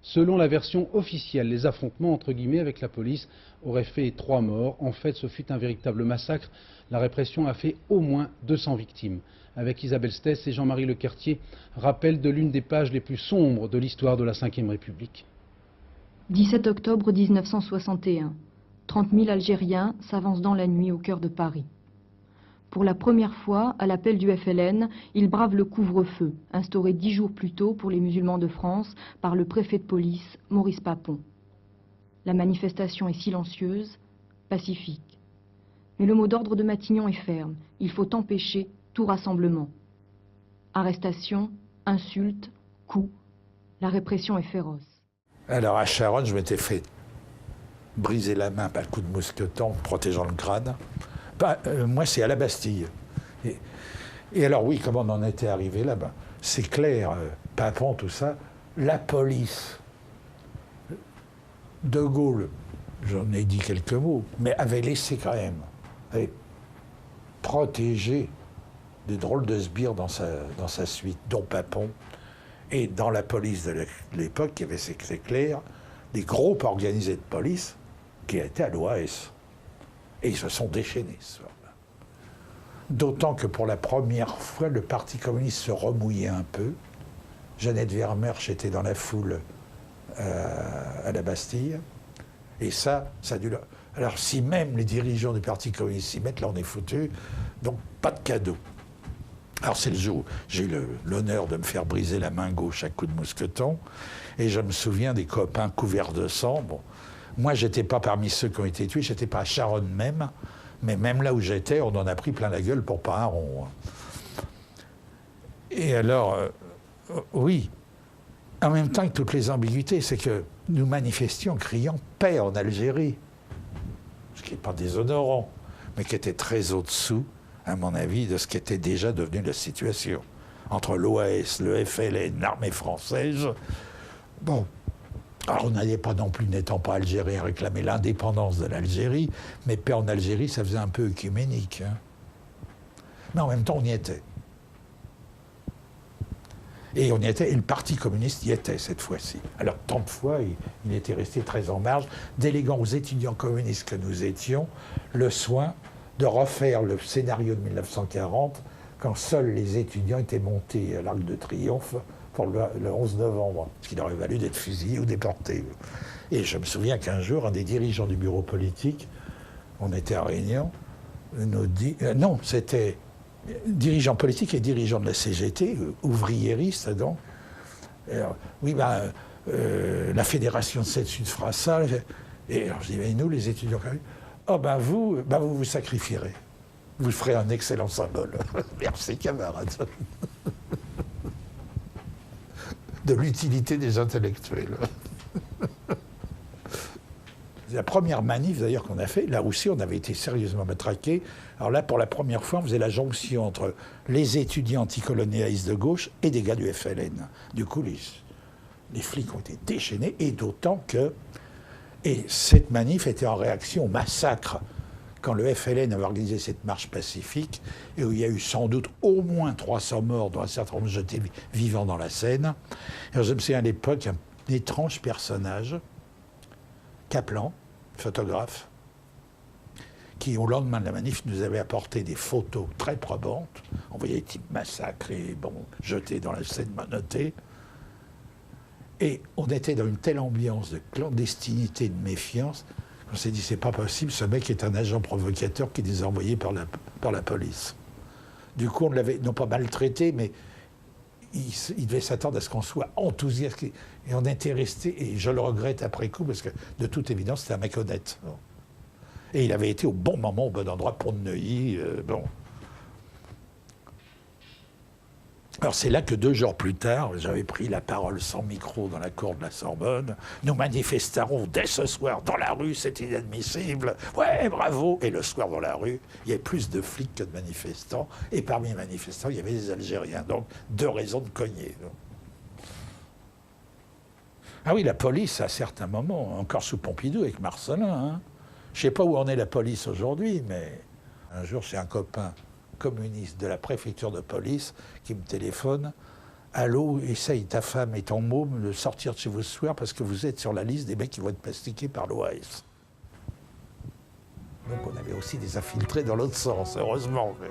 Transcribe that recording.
Selon la version officielle, les affrontements entre guillemets avec la police auraient fait 3 morts. En fait, ce fut un véritable massacre. La répression a fait au moins 200 victimes. Avec Isabelle Stess et Jean-Marie Lequertier, rappel de l'une des pages les plus sombres de l'histoire de la Ve République. 17 octobre 1961. 30 000 Algériens s'avancent dans la nuit au cœur de Paris. Pour la première fois, à l'appel du FLN, ils bravent le couvre-feu, instauré 10 jours plus tôt pour les musulmans de France par le préfet de police, Maurice Papon. La manifestation est silencieuse, pacifique. Mais le mot d'ordre de Matignon est ferme. Il faut empêcher tout rassemblement. Arrestations, insultes, coups. La répression est féroce. Alors à Charonne, je m'étais fait briser la main par le coup de mousqueton protégeant le crâne. Moi, c'est à la Bastille. Et alors, oui, comment on en était arrivé là-bas? C'est clair, Papon, tout ça, la police, De Gaulle, j'en ai dit quelques mots, mais avait laissé quand même, avait protégé des drôles de sbires dans sa suite, dont Papon. Et dans la police de l'époque, il y avait, c'est clair, des groupes organisés de police qui étaient à l'OAS. Et ils se sont déchaînés ce soir-là. D'autant que pour la première fois, le Parti communiste se remouillait un peu. Jeannette Vermersch était dans la foule à la Bastille. Et ça a dû... Alors si même les dirigeants du Parti communiste s'y mettent, là on est foutus. Donc pas de cadeau. Alors c'est le jour où j'ai eu l'honneur de me faire briser la main gauche à coups de mousqueton. Et je me souviens des copains couverts de sang. Bon, moi, je n'étais pas parmi ceux qui ont été tués, je n'étais pas à Charonne même, mais même là où j'étais, on en a pris plein la gueule pour pas un rond. Et alors, oui, en même temps que toutes les ambiguïtés, c'est que nous manifestions criant paix en Algérie, ce qui n'est pas déshonorant, mais qui était très au-dessous, à mon avis, de ce qui était déjà devenu la situation. Entre l'OAS, le FLN, l'armée française, bon... Alors on n'allait pas non plus, n'étant pas algérien, réclamer l'indépendance de l'Algérie, mais paix en Algérie, ça faisait un peu œcuménique. Hein. Mais en même temps, on y était. Et on y était, et le Parti communiste y était cette fois-ci. Alors tant de fois, il était resté très en marge, déléguant aux étudiants communistes que nous étions le soin de refaire le scénario de 1940, quand seuls les étudiants étaient montés à l'Arc de Triomphe, pour le 11 novembre, ce qui leur aurait valu d'être fusillés ou déportés. Et je me souviens qu'un jour, un des dirigeants du bureau politique, on était à Réunion, nous dit... non, c'était dirigeant politique et dirigeant de la CGT, ouvriériste donc. Alors, oui, la fédération de Seine-Sud fera ça. Et alors je dis, mais nous, les étudiants, oh ben vous vous sacrifierez. Vous ferez un excellent symbole. Merci, camarades. De l'utilité des intellectuels. La première manif, d'ailleurs, qu'on a fait, là aussi, on avait été sérieusement matraqués. Alors là, pour la première fois, on faisait la jonction entre les étudiants anticolonialistes de gauche et des gars du FLN. Du coup, les flics ont été déchaînés, et d'autant que... Et cette manif était en réaction au massacre quand le FLN avait organisé cette marche pacifique, et où il y a eu sans doute au moins 300 morts, dont un certain nombre jetés vivants dans la Seine. Alors je me souviens à l'époque, un étrange personnage, Kaplan, photographe, qui au lendemain de la manif nous avait apporté des photos très probantes. On voyait les types massacrés, jetés dans la Seine menottée. Et on était dans une telle ambiance de clandestinité, de méfiance, on s'est dit, c'est pas possible, ce mec est un agent provocateur qui est désenvoyé par la police. Du coup, on l'avait, non pas maltraité, mais il devait s'attendre à ce qu'on soit enthousiaste. Et on était resté, et je le regrette après coup, parce que de toute évidence, c'était un mec honnête. Bon. Et il avait été au bon moment, au bon endroit, pour Neuilly. Bon. Alors c'est là que 2 jours plus tard, j'avais pris la parole sans micro dans la cour de la Sorbonne. Nous manifesterons dès ce soir dans la rue, c'est inadmissible. Ouais, bravo. Et le soir dans la rue, il y avait plus de flics que de manifestants. Et parmi les manifestants, il y avait des Algériens. Donc 2 raisons de cogner. Ah oui, la police, à certains moments, encore sous Pompidou avec Marcellin. Hein. Je ne sais pas où en est la police aujourd'hui, mais un jour, c'est un copain communiste de la préfecture de police qui me téléphone. Allô, essaye, ta femme et ton môme de sortir de chez vous ce soir parce que vous êtes sur la liste des mecs qui vont être plastiqués par l'OAS. Donc on avait aussi des infiltrés dans l'autre sens, heureusement. Mais...